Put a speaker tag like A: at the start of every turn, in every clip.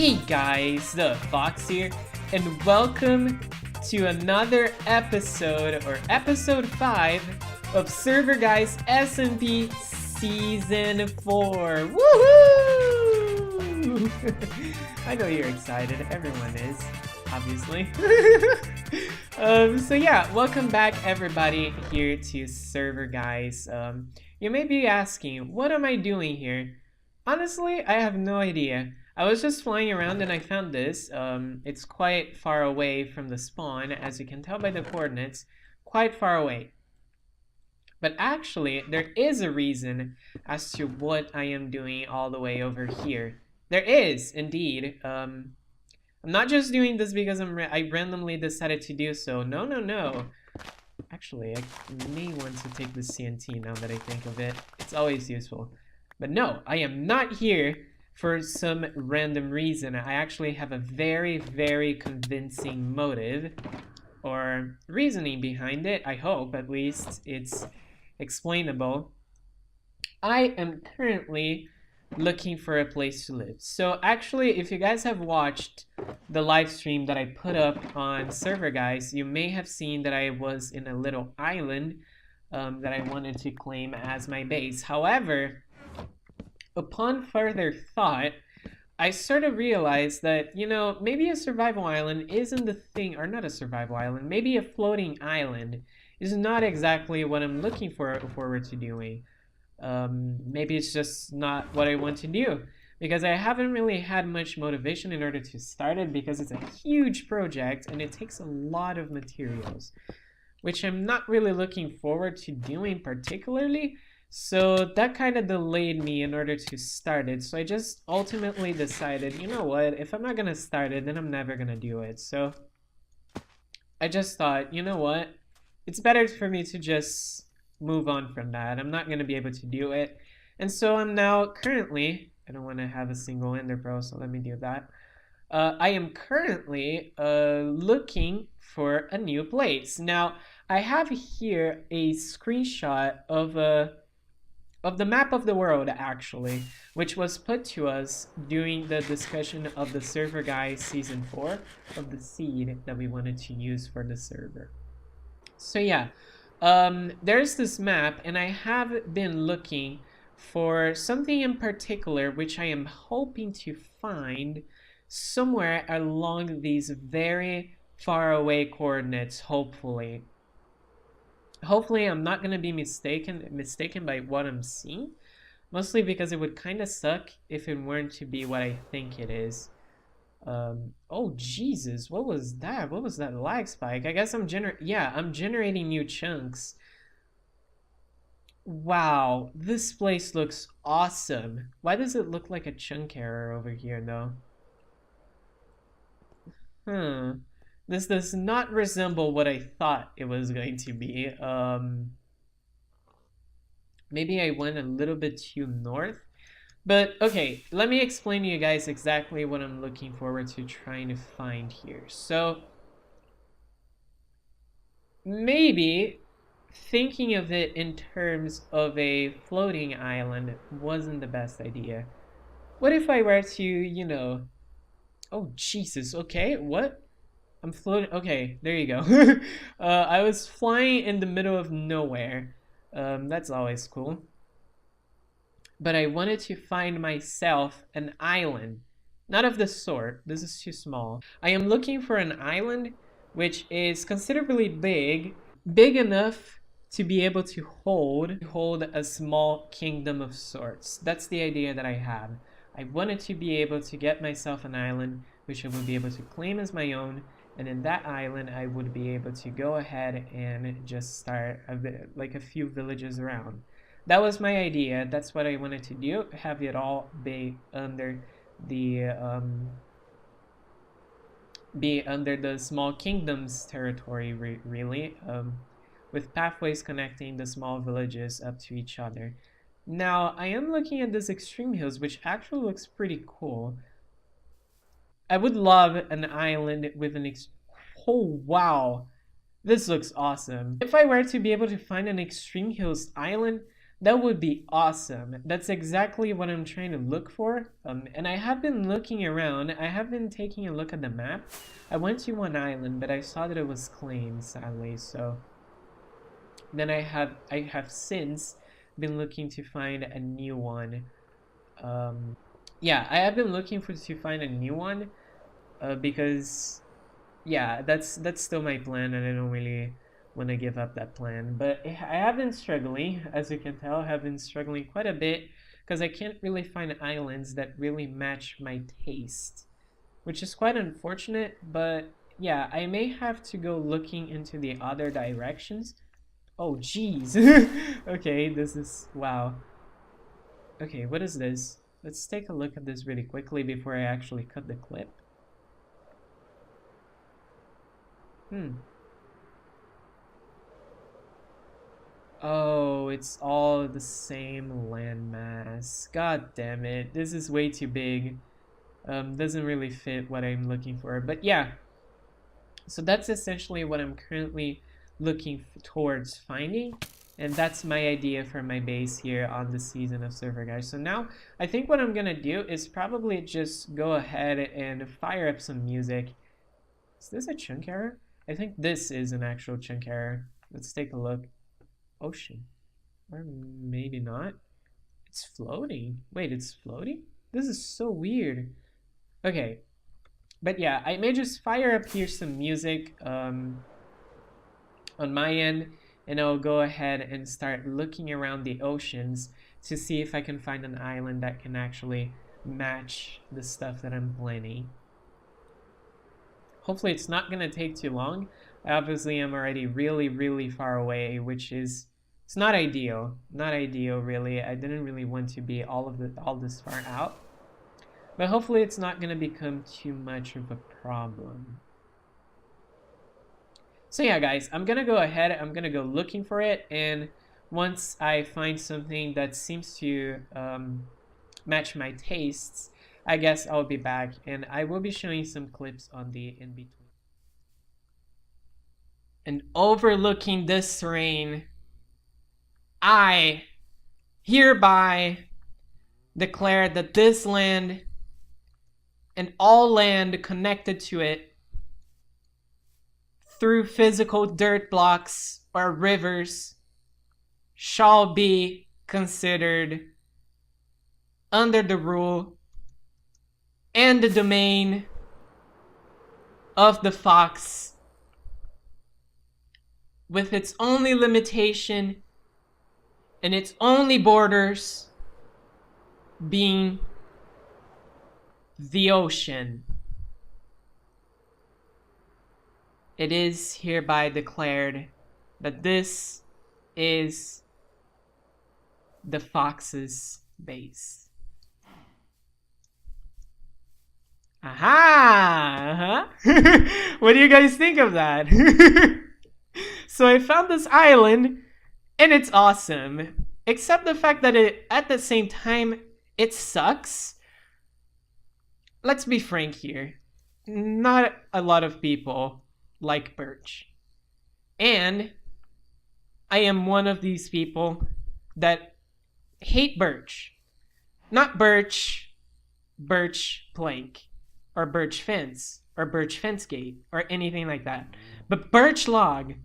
A: Hey guys, TheFox here, and welcome to another episode, or episode 5 of Server Guys SMP Season 4. Woohoo! I know you're excited, everyone is, obviously. So yeah, welcome back everybody here to Server Guys. You may be asking, what am I doing here? Honestly, I have no idea. I was just flying around and I found this. It's quite far away from the spawn, as you can tell by the coordinates, quite far away. But actually, there is a reason as to what I am doing all the way over here. There is, indeed. I'm not just doing this because I randomly decided to do so. No. Actually, I may want to take the CNT now that I think of it. It's always useful. But no, I am not here for some random reason. I actually have a very, very convincing motive or reasoning behind it. I hope at least it's explainable. I am currently looking for a place to live. So actually, if you guys have watched the live stream that I put up on Server Guys, you may have seen that I was in a little island that I wanted to claim as my base. However, upon further thought, I sort of realized that, you know, maybe a survival island isn't the thing, or not a survival island, maybe a floating island is not exactly what I'm looking forward to doing. Maybe it's just not what I want to do, because I haven't really had much motivation in order to start it, because it's a huge project and it takes a lot of materials, which I'm not really looking forward to doing particularly. So that kind of delayed me in order to start it. So I just ultimately decided, you know what, if I'm not gonna start it, then I'm never gonna do it. So I just thought, you know what, it's better for me to just move on from that. I'm not gonna be able to do it. And so I'm now currently, I don't want to have a single ender pearl, so let me do that. I am currently looking for a new place. Now I have here a screenshot of the map of the world, actually, which was put to us during the discussion of the Server Guys Season 4 of the seed that we wanted to use for the server. So yeah, there's this map, and I have been looking for something in particular which I am hoping to find somewhere along these very far away coordinates, hopefully. Hopefully I'm not gonna be mistaken by what I'm seeing, mostly because it would kind of suck if it weren't to be what I think it is. Oh Jesus, what was that? What was that lag spike? I guess I'm generating new chunks. Wow, this place looks awesome. Why does it look like a chunk error over here though? This does not resemble what I thought it was going to be. Maybe I went a little bit too north. But okay, let me explain to you guys exactly what I'm looking forward to trying to find here. So maybe thinking of it in terms of a floating island wasn't the best idea. What if I were to, you know... Oh Jesus, okay, what? I'm floating. Okay, there you go. I was flying in the middle of nowhere. That's always cool. But I wanted to find myself an island. Not of this sort. This is too small. I am looking for an island which is considerably big. Big enough to be able to hold a small kingdom of sorts. That's the idea that I have. I wanted to be able to get myself an island which I would be able to claim as my own. And in that island, I would be able to go ahead and just start like a few villages around. That was my idea. That's what I wanted to do. Have it all be under the small kingdoms territory, really, with pathways connecting the small villages up to each other. Now, I am looking at this extreme hills, which actually looks pretty cool. I would love an island with an oh wow, this looks awesome. If I were to be able to find an extreme hills island, That would be awesome. That's exactly what I'm trying to look for. And I have been looking around. I have been taking a look at the map. I went to one island, but I saw that it was claimed, sadly. So then I have since been looking to find a new one. Yeah, I have been looking to find a new one because yeah, that's still my plan, and I don't really want to give up that plan. But I have been struggling, as you can tell. I have been struggling quite a bit because I can't really find islands that really match my taste, which is quite unfortunate. But yeah, I may have to go looking into the other directions. Oh geez. Okay, this is wow. Okay, what is this? Let's take a look at this really quickly before I actually cut the clip. Oh, it's all the same landmass. God damn it. This is way too big. Doesn't really fit what I'm looking for. But yeah. So that's essentially what I'm currently looking towards finding. And that's my idea for my base here on the season of Server Guys. So now, I think what I'm gonna do is probably just go ahead and fire up some music. Is this a chunk error? I think this is an actual chunk error. Let's take a look. Ocean. Or maybe not. It's floating. Wait, it's floating? This is so weird. Okay. But yeah, I may just fire up here some music on my end, and I'll go ahead and start looking around the oceans to see if I can find an island that can actually match the stuff that I'm planning. Hopefully it's not gonna take too long. I obviously am already really far away, which is, it's not ideal. Not ideal really. I didn't really want to be all this far out. But hopefully it's not gonna become too much of a problem. So yeah guys, I'm gonna go ahead, I'm gonna go looking for it, and once I find something that seems to match my tastes, I guess I'll be back and I will be showing some clips on the in-between. And overlooking this terrain, I hereby declare that this land and all land connected to it through physical dirt blocks or rivers shall be considered under the rule and the domain of TheFox, with its only limitation and its only borders being the ocean. It is hereby declared that this is TheFox's base. Aha! What do you guys think of that? So I found this island, and it's awesome. Except the fact that at the same time, it sucks. Let's be frank here. Not a lot of people like birch. And I am one of these people that hate birch. Not birch plank, or birch fence, or birch fence gate, or anything like that. But birch log.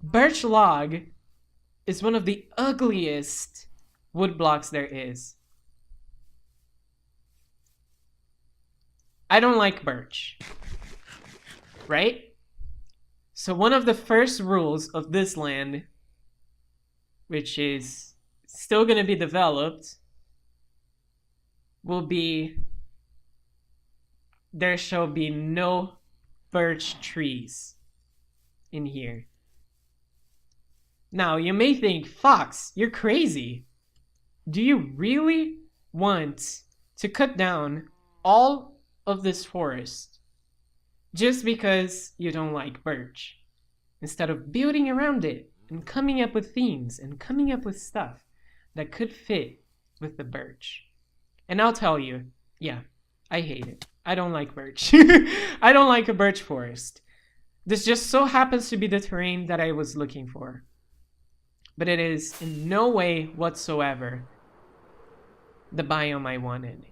A: Birch log is one of the ugliest wood blocks there is. I don't like birch. Right? So one of the first rules of this land, which is still going to be developed, will be there shall be no birch trees in here. Now, you may think, Fox, you're crazy. Do you really want to cut down all of this forest just because you don't like birch, instead of building around it and coming up with themes and coming up with stuff that could fit with the birch? And I'll tell you, yeah, I hate it. I don't like birch. I don't like a birch forest. This just so happens to be the terrain that I was looking for. but it is in no way whatsoever the biome I wanted.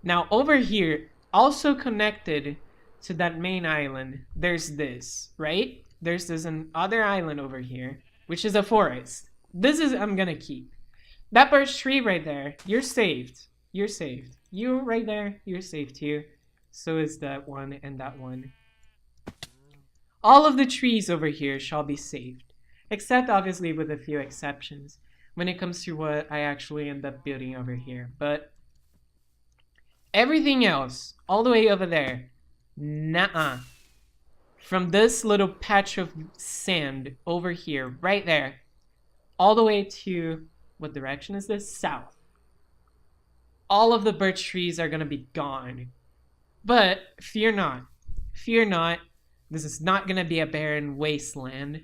A: Now over here, also connected to that main island, there's this, right? There's this other island over here, which is a forest. This is, I'm gonna keep. That birch tree right there, you're saved. You're saved. You right there, you're saved too. So is that one and that one. All of the trees over here shall be saved. Except obviously with a few exceptions when it comes to what I actually end up building over here. But everything else, all the way over there, nuh-uh. From this little patch of sand over here, right there, all the way to, what direction is this? South. All of the birch trees are gonna be gone. But fear not. Fear not. This is not gonna be a barren wasteland.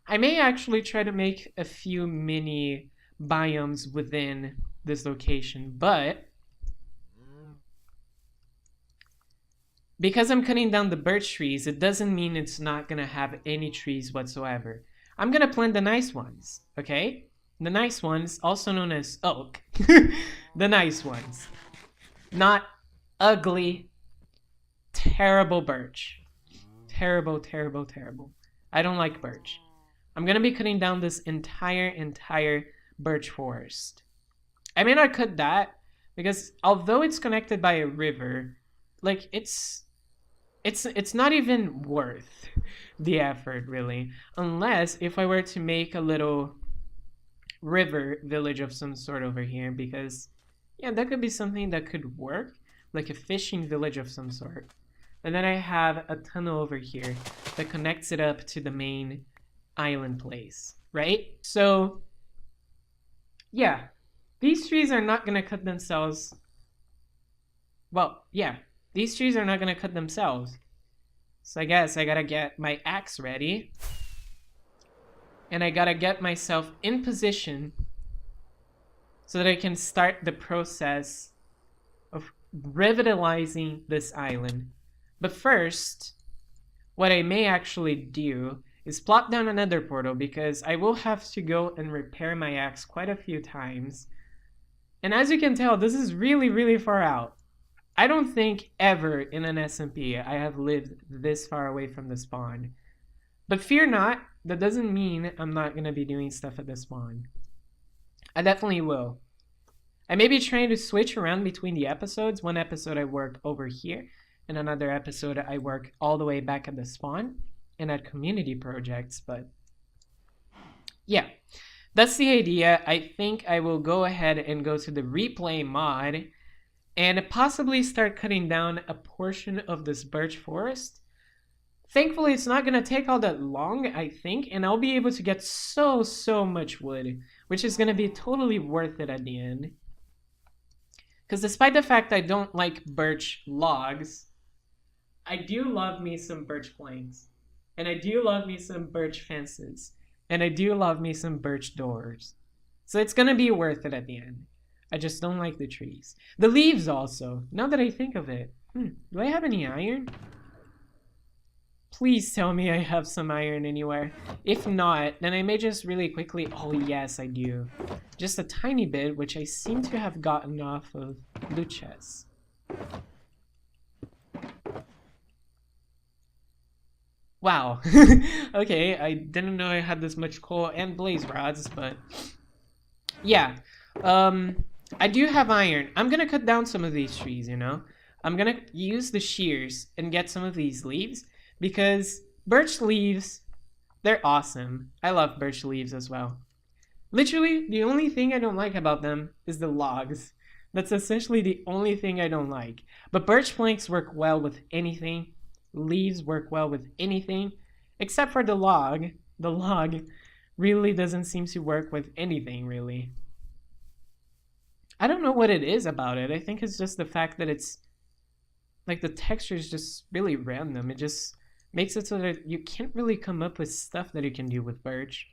A: I may actually try to make a few mini biomes within this location, but because I'm cutting down the birch trees, it doesn't mean it's not gonna have any trees whatsoever. I'm gonna plant the nice ones, okay? The nice ones, also known as oak. The nice ones. Not ugly, terrible birch. Terrible, terrible, terrible. I don't like birch. I'm gonna be cutting down this entire birch forest. I may not cut that because although it's connected by a river, like it's not even worth the effort really, unless if I were to make a little river village of some sort over here, because yeah, that could be something that could work, like a fishing village of some sort. And then I have a tunnel over here that connects it up to the main island place, right? So yeah, these trees are not gonna cut themselves. Well, yeah, these trees are not gonna cut themselves. So I guess I gotta get my axe ready, and I gotta get myself in position so that I can start the process of revitalizing this island. But first, what I may actually do is plop down another portal, because I will have to go and repair my axe quite a few times. And as you can tell, this is really, really far out. I don't think ever in an SMP I have lived this far away from the spawn. But fear not, that doesn't mean I'm not going to be doing stuff at the spawn. I definitely will. I may be trying to switch around between the episodes. One episode I work over here, and another episode I work all the way back at the spawn and at community projects, but yeah, that's the idea. I think I will go ahead and go to the replay mod and possibly start cutting down a portion of this birch forest. Thankfully, it's not gonna take all that long, I think, and I'll be able to get so much wood, which is gonna be totally worth it at the end. Because despite the fact I don't like birch logs, I do love me some birch planks. And I do love me some birch fences. And I do love me some birch doors. So it's gonna be worth it at the end. I just don't like the trees. The leaves also, now that I think of it. Do I have any iron? Please tell me I have some iron anywhere. If not, then I may just really quickly... Oh yes, I do. Just a tiny bit, which I seem to have gotten off of loot chests. Wow. Okay, I didn't know I had this much coal and blaze rods, but yeah. I do have iron. I'm gonna cut down some of these trees, you know? I'm gonna use the shears and get some of these leaves, because birch leaves, they're awesome. I love birch leaves as well. Literally, the only thing I don't like about them is the logs. That's essentially the only thing I don't like. But birch planks work well with anything. Leaves work well with anything, except for the log. The log really doesn't seem to work with anything, really. I don't know what it is about it. I think it's just the fact that it's, like, the texture is just really random. It just makes it so that you can't really come up with stuff that you can do with birch.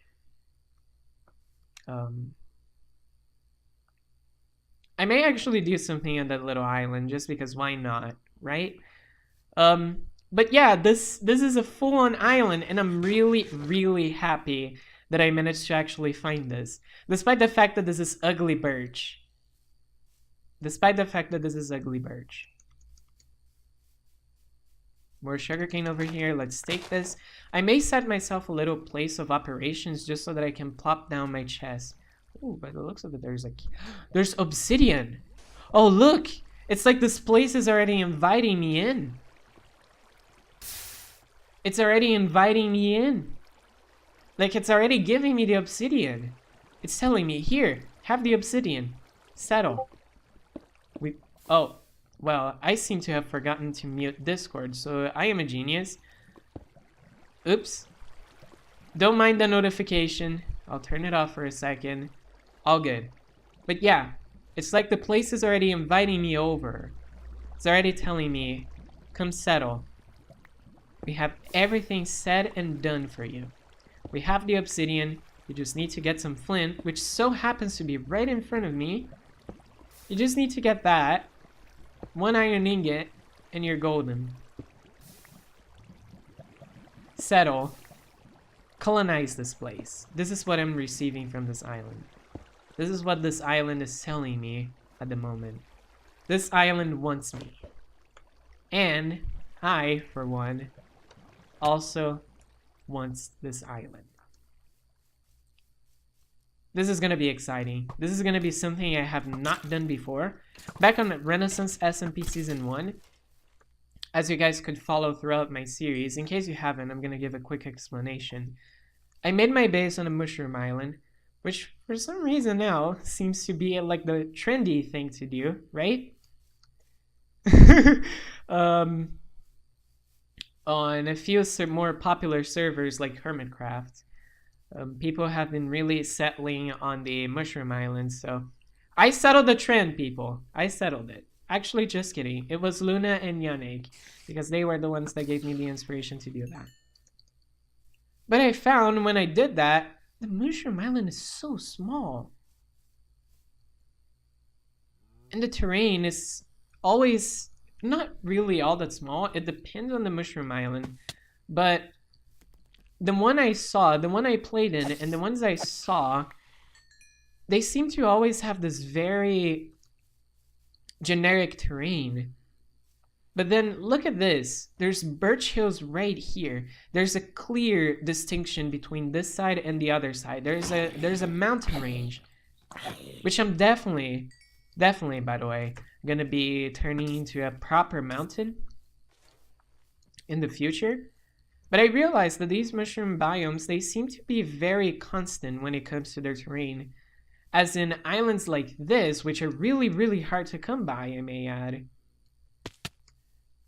A: I may actually do something on that little island, just because why not, right? But yeah, this is a full-on island, and I'm really happy that I managed to actually find this. Despite the fact that this is ugly birch. Despite the fact that this is ugly birch. More sugarcane over here. Let's take this. I may set myself a little place of operations just so that I can plop down my chest. Ooh, by the looks of it, there's obsidian. Oh, look! It's like this place is already inviting me in. It's already inviting me in. Like, it's already giving me the obsidian. It's telling me, here, have the obsidian. Settle. Oh, well, I seem to have forgotten to mute Discord, so I am a genius. Oops. Don't mind the notification. I'll turn it off for a second. All good. But yeah, it's like the place is already inviting me over. It's already telling me, come settle. We have everything said and done for you. We have the obsidian. You just need to get some flint, which so happens to be right in front of me. You just need to get that. 1 iron ingot, and you're golden. Settle. Colonize this place. This is what I'm receiving from this island. This is what this island is telling me at the moment. This island wants me. And I, for one, also wants this island. This is going to be exciting. This is going to be something I have not done before. Back on Renaissance SMP Season 1, as you guys could follow throughout my series, in case you haven't, I'm going to give a quick explanation. I made my base on a mushroom island, which for some reason now seems to be like the trendy thing to do, right? On a few more popular servers like Hermitcraft. People have been really settling on the mushroom island, so I settled the trend, people. I settled it. Actually, just kidding. It was Luna and Yannick, because they were the ones that gave me the inspiration to do that. But I found when I did that, the mushroom island is so small. And the terrain is always not really all that small. It depends on the mushroom island, but the one I saw, the one I played in, and the ones I saw, they seem to always have this very generic terrain. But then look at this. There's birch hills right here. There's a clear distinction between this side and the other side. There's a mountain range, which I'm definitely, by the way, gonna be turning into a proper mountain in the future. But I realized that these mushroom biomes, they seem to be very constant when it comes to their terrain. As in islands like this, which are really, really hard to come by, I may add.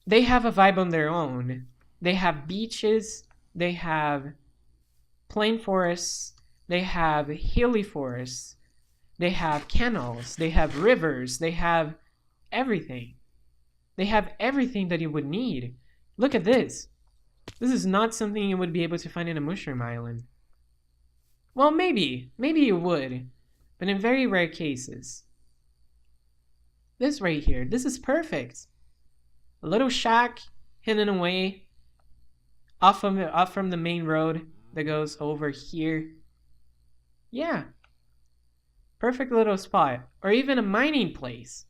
A: They have a vibe on their own. They have beaches, they have plain forests, they have hilly forests, they have canals, they have rivers, they have everything. They have everything that you would need. Look at this. This is not something you would be able to find in a mushroom island. Well, maybe you would, but in very rare cases. This right here, this is perfect. A little shack hidden away off from the main road that goes over here. Yeah. Perfect little spot. Or even a mining place.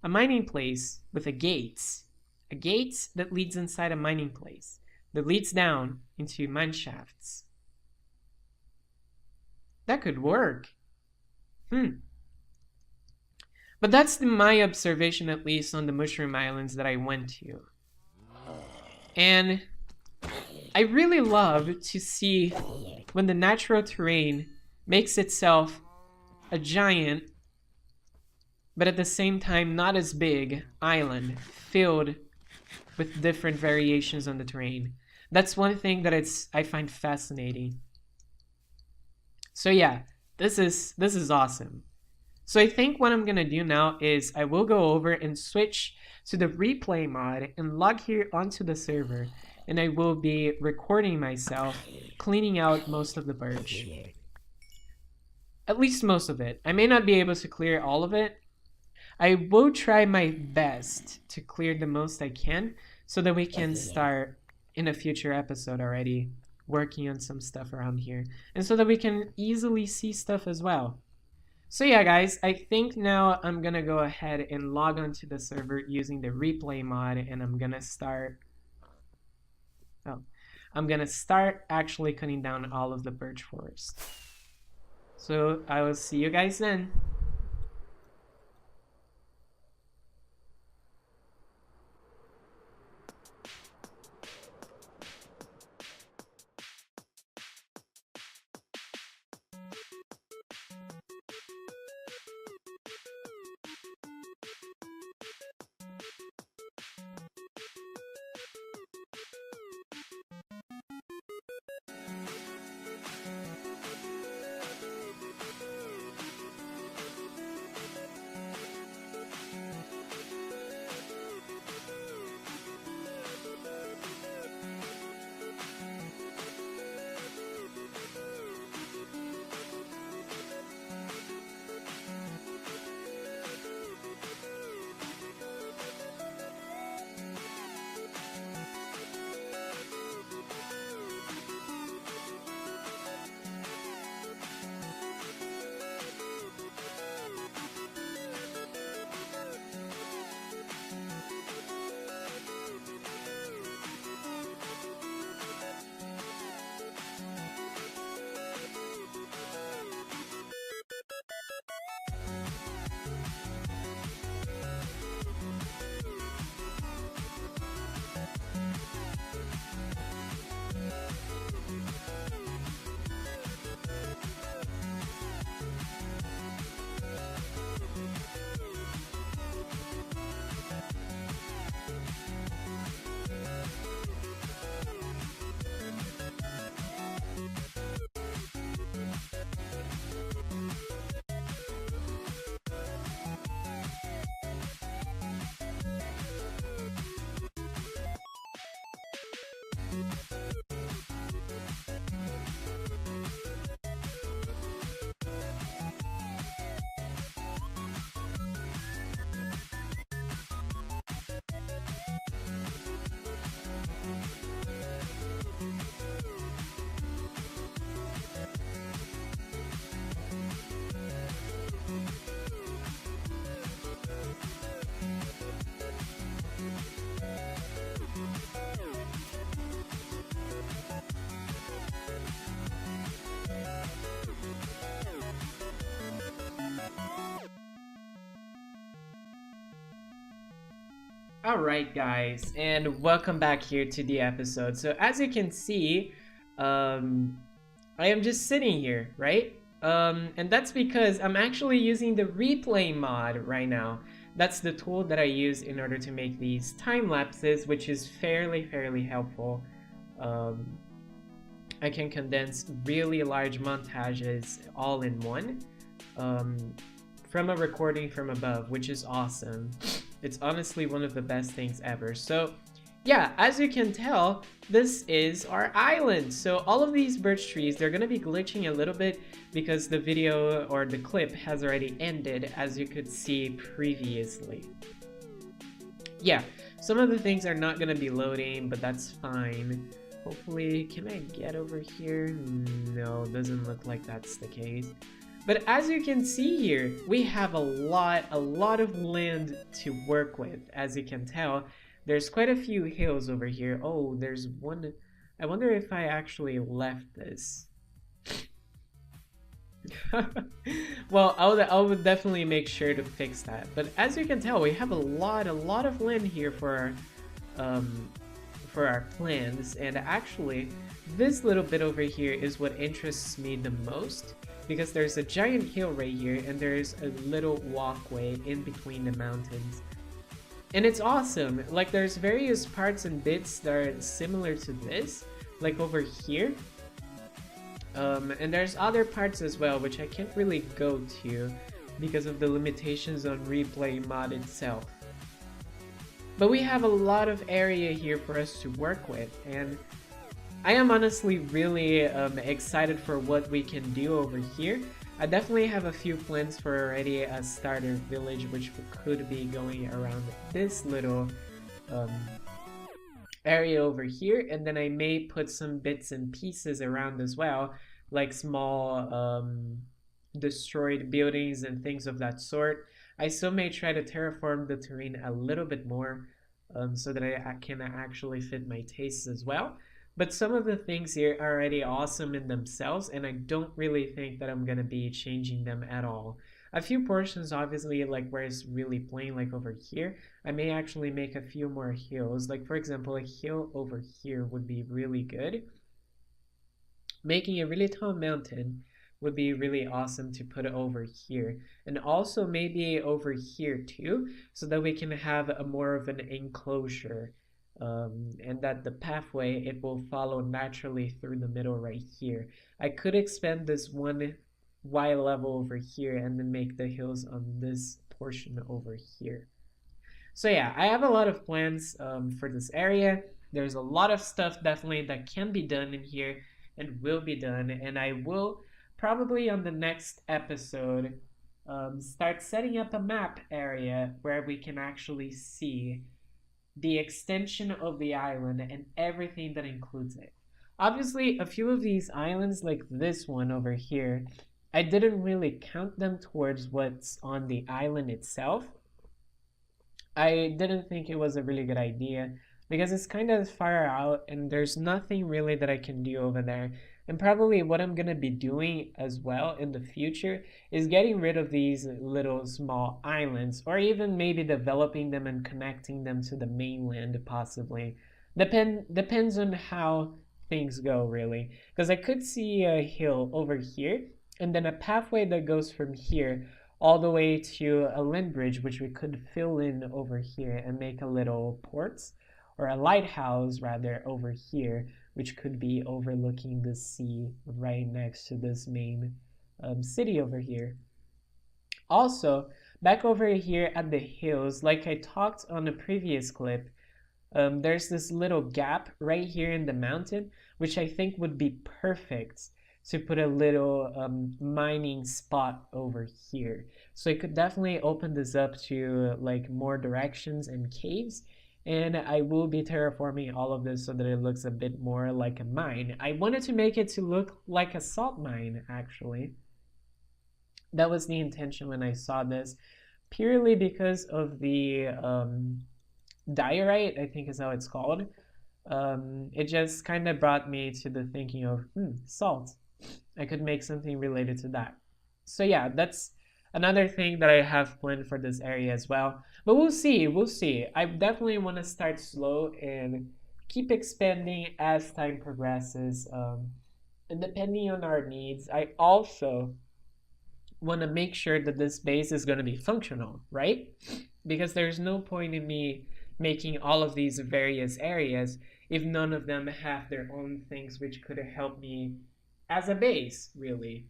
A: A mining place with a gate. A gate that leads inside a mining place. That leads down into mine shafts. That could work. But that's my observation, at least, on the mushroom islands that I went to. And I really love to see when the natural terrain makes itself a giant, but at the same time not as big, island filled with different variations on the terrain. That's one thing that I find fascinating. So yeah, this is awesome. So I think what I'm gonna do now is I will go over and switch to the replay mod and log here onto the server, and I will be recording myself cleaning out most of the birch. At least most of it. I may not be able to clear all of it. I will try my best to clear the most I can so that we can start in a future episode already working on some stuff around here, and so that we can easily see stuff as well. So yeah, guys, I think now I'm gonna go ahead and log onto the server using the replay mod, and I'm gonna start actually cutting down all of the birch forest. So I will see you guys then. Alright guys, and welcome back here to the episode. So as you can see, I am just sitting here, right? And that's because I'm actually using the replay mod right now. That's the tool that I use in order to make these time lapses, which is fairly helpful. I can condense really large montages all in one from a recording from above, which is awesome. It's honestly one of the best things ever. So yeah, as you can tell, this is our island. So all of these birch trees, they're gonna be glitching a little bit because the video or the clip has already ended, as you could see previously. Yeah, some of the things are not gonna be loading, but that's fine. Hopefully, can I get over here? No, doesn't look like that's the case. But as you can see here, we have a lot of land to work with. As you can tell, there's quite a few hills over here. Oh, there's one. I wonder if I actually left this. Well, I would definitely make sure to fix that. But as you can tell, we have a lot of land here for our plans. And actually, this little bit over here is what interests me the most, because there's a giant hill right here and there's a little walkway in between the mountains. And it's awesome. Like, there's various parts and bits that are similar to this, like over here. And there's other parts as well, which I can't really go to because of the limitations on replay mod itself. But we have a lot of area here for us to work with, and I am honestly really excited for what we can do over here. I definitely have a few plans for already a starter village, which could be going around this little area over here, and then I may put some bits and pieces around as well, like small destroyed buildings and things of that sort. I still may try to terraform the terrain a little bit more, so that I can actually fit my tastes as well. But some of the things here are already awesome in themselves, and I don't really think that I'm gonna be changing them at all. A few portions, obviously, like where it's really plain, like over here, I may actually make a few more hills. Like, for example, a hill over here would be really good. Making a really tall mountain would be really awesome to put over here. And also maybe over here too, so that we can have a more of an enclosure. And that the pathway, it will follow naturally through the middle right here. I could expand this one Y level over here and then make the hills on this portion over here. So yeah, I have a lot of plans for this area. There's a lot of stuff definitely that can be done in here and will be done, and I will probably on the next episode start setting up a map area where we can actually see the extension of the island and everything that includes it. Obviously, a few of these islands, like this one over here, I didn't really count them towards what's on the island itself. I didn't think it was a really good idea because it's kind of far out and there's nothing really that I can do over there. And probably what I'm going to be doing as well in the future is getting rid of these little small islands, or even maybe developing them and connecting them to the mainland possibly. Depends on how things go really. Because I could see a hill over here and then a pathway that goes from here all the way to a land bridge, which we could fill in over here and make a little port, or a lighthouse rather, over here, which could be overlooking the sea right next to this main city over here. Also, back over here at the hills, like I talked on a previous clip, there's this little gap right here in the mountain, which I think would be perfect to put a little mining spot over here. So I could definitely open this up to like more directions and caves, and I will be terraforming all of this so that it looks a bit more like a mine. I wanted to make it to look like a salt mine, actually. That was the intention when I saw this, purely because of the diorite, I think is how it's called. It just kind of brought me to the thinking of, salt. I could make something related to that. So yeah, that's another thing that I have planned for this area as well. But we'll see. I definitely want to start slow and keep expanding as time progresses. And depending on our needs, I also want to make sure that this base is going to be functional, right? Because there's no point in me making all of these various areas if none of them have their own things which could help me as a base, really.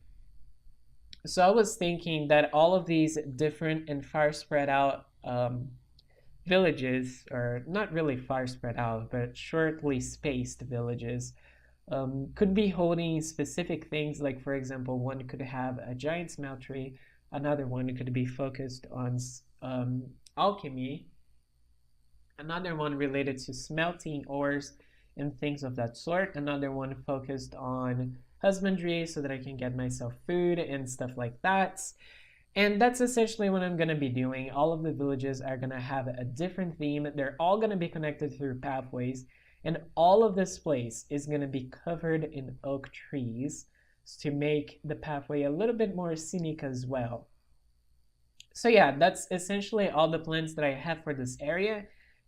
A: So I was thinking that all of these different and far spread out villages, or not really far spread out, but shortly spaced villages, could be holding specific things. Like, for example, one could have a giant smeltery, another one could be focused on alchemy, another one related to smelting ores and things of that sort, another one focused on husbandry so that I can get myself food and stuff like that. And that's essentially what I'm going to be doing. All of the villages are going to have a different theme. They're all going to be connected through pathways, and all of this place is going to be covered in oak trees to make the pathway a little bit more scenic as well. So yeah, that's essentially all the plans that I have for this area.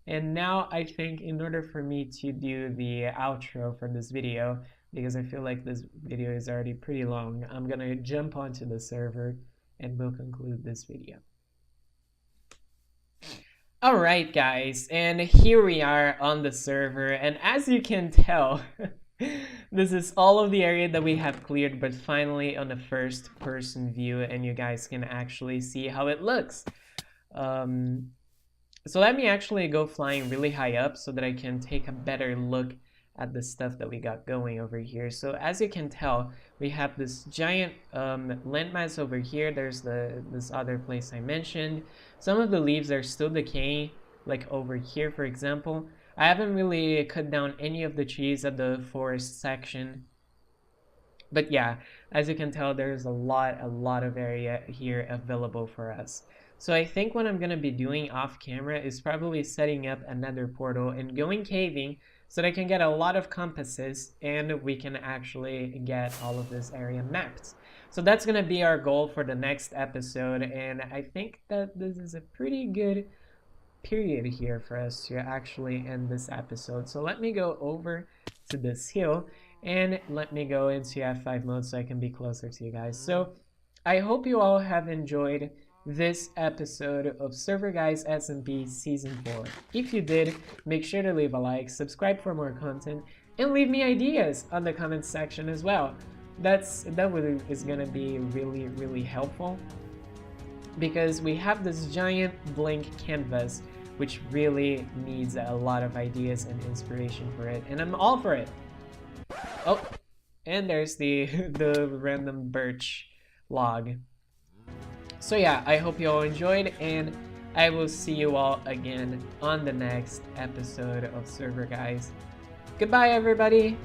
A: And now I think in order for me to do the outro for this video, because I feel like this video is already pretty long, I'm gonna jump onto the server and we'll conclude this video. Alright guys, and here we are on the server, and as you can tell, this is all of the area that we have cleared, but finally on a first person view, and you guys can actually see how it looks. So let me actually go flying really high up so that I can take a better look at the stuff that we got going over here. So as you can tell, we have this giant landmass over here. There's this other place I mentioned. Some of the leaves are still decaying, like over here, for example. I haven't really cut down any of the trees at the forest section. But yeah, as you can tell, there's a lot of area here available for us. So I think what I'm going to be doing off camera is probably setting up another portal and going caving so that I can get a lot of compasses and we can actually get all of this area mapped. So that's going to be our goal for the next episode, and I think that this is a pretty good period here for us to actually end this episode. So let me go over to this hill and let me go into F5 mode so I can be closer to you guys. So I hope you all have enjoyed this episode of Server Guys SMP Season 4. If you did, make sure to leave a like, subscribe for more content, and leave me ideas on the comments section as well. That is gonna be really helpful, because we have this giant blank canvas which really needs a lot of ideas and inspiration for it, and I'm all for it. Oh, and there's the random birch log. So yeah, I hope you all enjoyed, and I will see you all again on the next episode of Server Guys. Goodbye, everybody!